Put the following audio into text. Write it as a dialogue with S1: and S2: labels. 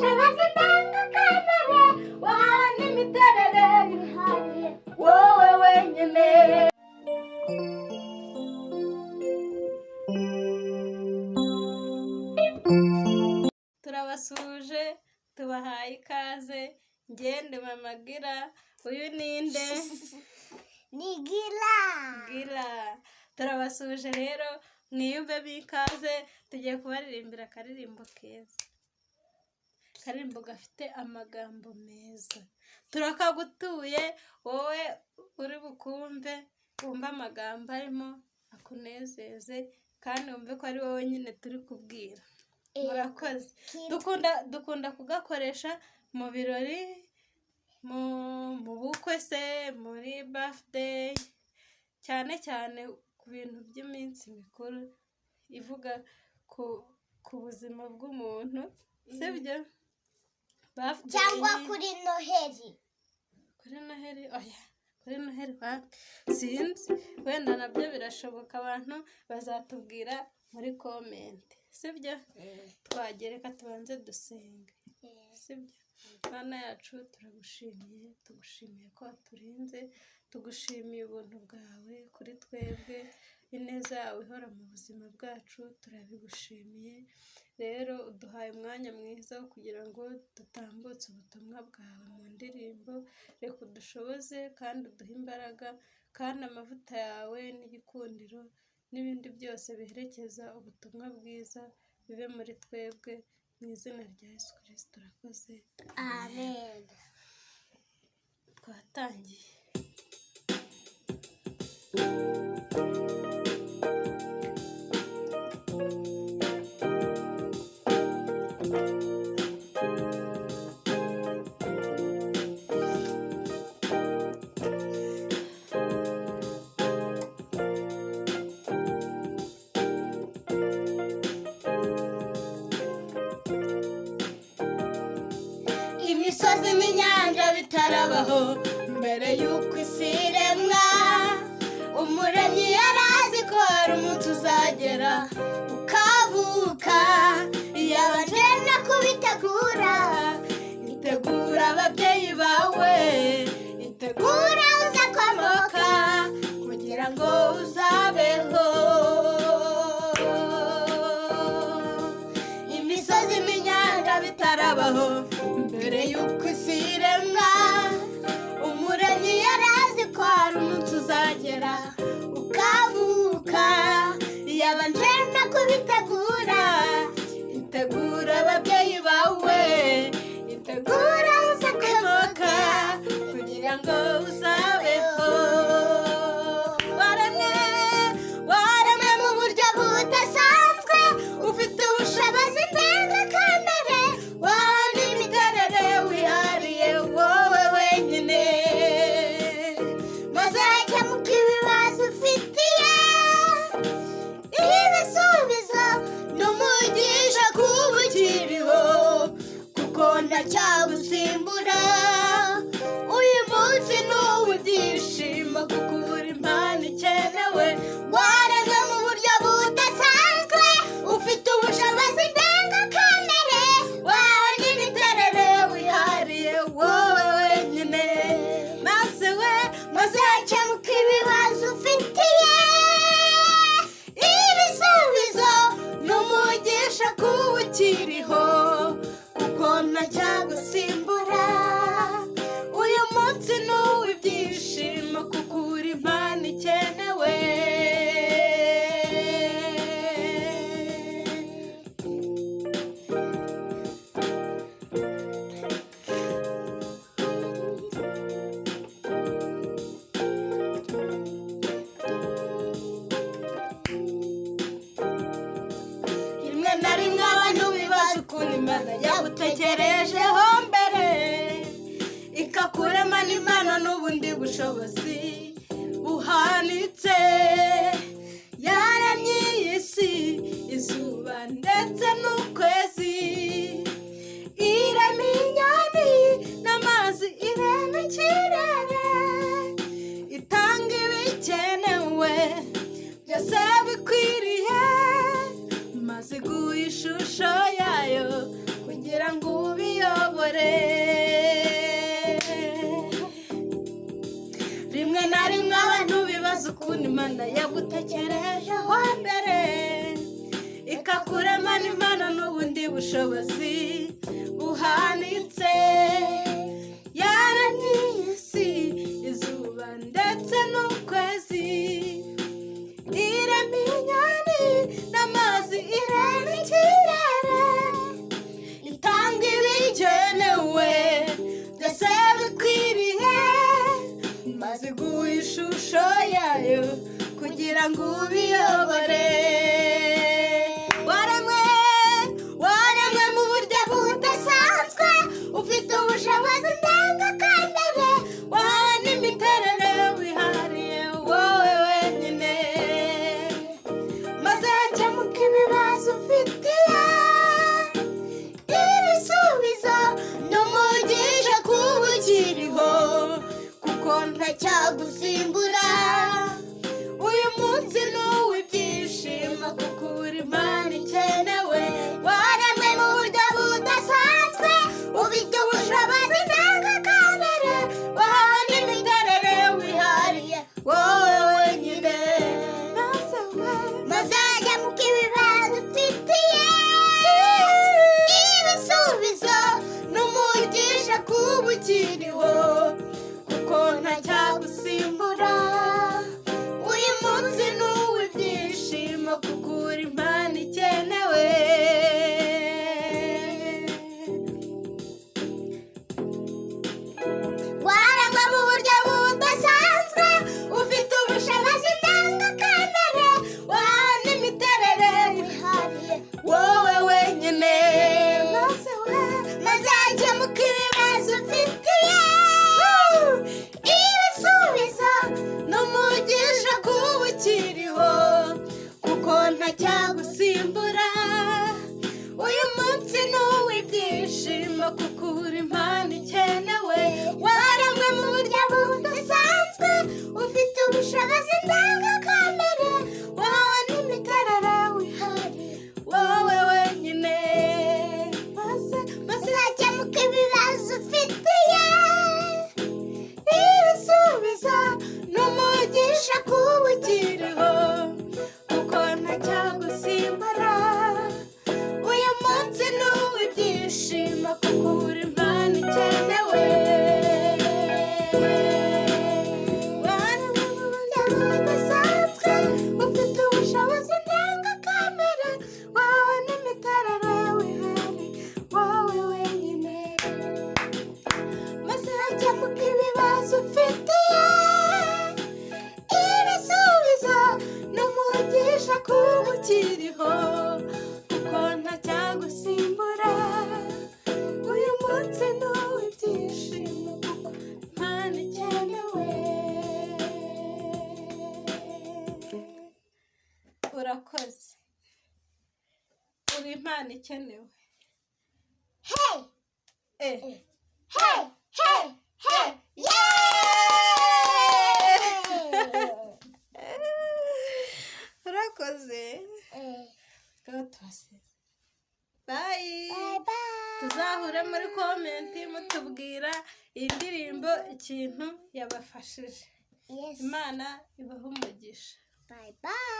S1: ubushobozi ndengakamere wahawe n'imiterere yihariye wowe wenyine.
S2: turabasuje tubahaye ikaze. Ngende Mama Gira. Uyu ninde?
S1: Ni Gira.
S2: Turabasuje rero mwiyumve bikaze. Tugiye kubaririmbira akaririmbo keza, akaririmbo gafite amagambo meza. Turakagutuye wowe uri bukumve, wumve amagambo arimo akunezeze kandi wumve ko ari wowe nyine turi kubwira. Murakoze. Dukunda kugakoresha mu birori, mu bukwe se, muri birthday, cyane cyane ku bintu by'iminsi mikuru ivuga ku buzima bw'umuntu, sibyo?
S1: Cyangwa kuri Noheli.
S2: Kuri Noheli sinzi, wenda nabyo birashoboka. Abantu bazatubwira muri komenti, sibyo? Twagereka tubanze dusenge, sibyo? Mana yacu tugushimiye ko waturinze, tugushimiye ubuntu bwawe kuri twebwe, ineza yawe ihora mu buzima bwacu, turabigushimiye. Rero uduhaye umwanya mwiza wo kugira ngo dutambutse ubutumwa bwawe mu ndirimbo. Reka udushoboze kandi uduhe imbaraga, kandi amavuta yawe n'igikundiro n'ibindi byose biherekeza ubutumwa bwiza bibe muri twebwe, mu izina rya Yesu Kristo turakoze,
S1: amen.
S2: Twatangiye.
S1: Imisozi n'inyanja bitarabaho mbere y'uko isi iremwa, umuremyi yari azi ko hari umunsi uzagera ukavuka. Yabanje no kubitegura, itegura ababyeyi bawe, itegura uzakomoka kugira ngo uzabeho. Imisozi n'inyanja bitarabaho mbere y'uko isi iremwa, umuremyi yari azi ko hari umunsi uzagera ukavuka. Yabanje no kubitegura, itegura ababyeyi bawe, itegura uzakomoka kugira ngo uzabeho. Waremwe mu buryo budasanzwe, ufite ubushobozi ndengakamere wahawe n'imiterere wihariye wowe wenyine. Maze kemuka ibibazo ufitiye ibisubizo n'umugisha kuba ukiriho, kuko ntacyagusimbura. Uyu munsi ni uw'ibyishimo kuko ubura impano ikenewe. Waremwe mu buryo budasanzwe, ufite ubushobozi ndengakamere wahawe n'imiterere wihariye wowe wenyine. Maze kemuka ibibazo ufitiye ibisubizo n'umugisha kuba ukiriho, kuko ntacyagusimbura. Uyu munsi ni uw'ibyishimo kuko ubura impano ikenewe. Rimwe na rimwe abantu bibaza ukuntu Imana yagutekerejeho mbere, ikakurema n'impano n'ubundi bushobozi buhanitse. Yaremye iyi si, izuba ndetse n'ukwezi, irema inyoni n'amazi, irema ikirere, itanga ibikenewe byose bikwiriye, maze iguha ishusho yayo kugira ngo ube
S2: uyobore. Rimwe na rimwe abantu bibaza ukuntu Imana yagutekerejeho mbere ikakurema n'Imana n'ubundi bushobozi buhanitse. Yaremye isi, izuba ndetse n'ukwezi, irema inyoni n'amazi, irema ikirere, itanga ibigenewe byose bikwiriye, maze iguha ishusho yayo kugira ngo ubiyobore. Waremwe mu buryo budasanzwe, ufite ubushobozi ndengakamere, wahawe n'imiterere wihariye wowe wenyine, maze hakemuka ibibazo ufitiye ibisubizo n'umugisha kuba ukiriho, kuko ntacyagusimbura. Uyu munsi ni uw'ibyishimo kuko uri Imana ikenewe. Waremwe mu buryo budasanzwe, ufite ubushobozi ndengakamere, wahawe n'imiterere wihariye wowe wenyine, maze hakemuka ibibazo ufitiye ibisubizo n'umugisha kuba ukiriho, kuko ntacyagusimbura. Uyu munsi ni uw'ibyishimo kuko uri Imana ikenewe. Waremwe mu buryo budasanzwe, ufite ubushobozi ndengakamere, wahawe n'imiterere wihariye wowe wenyine, maze hakemuka ibibazo ufitiye ibisubizo n'umugisha kuba ukiriho, kuko ntacyagusimbura. Uyu munsi ni uw'ibyishimo kuko uri Imana ikenewe. Waremwe mu buryo budasanzwe, ufite ubushobozi ndengakamere, wahawe n'imiterere wihariye wowe wenyine, maze hakemuka ibibazo ufitiye ibisubizo n'umugisha kuba ukiriho, kuko ntacyagusimbura. Uyu munsi ni uw'ibyishimo kuko uri Imana ikenewe. Waremwe mu buryo budasanzwe, ufite ubushobozi ndengakamere, wahawe n'imiterere wihariye wowe wenyine, maze hakemuka ibibazo ufitiye ibisubizo n'umugisha kuba ukiriho, kuko ntacyagusimbura. Uyu munsi ni uw'ibyishimo kuko Imana ikenewe. Urakoze, uri Imana ikenewe.
S1: Hey!
S2: Eh.
S1: Hey! Hey! Hey! Yeah!
S2: Urakoze. Tukaba tubasize. Bye.
S1: Bye bye.
S2: Tuzahure muri komenti mutubwira iyi ndirimbo ikintu yabafashije.
S1: Yes.
S2: Imana ibahe umugisha.
S1: Bye bye.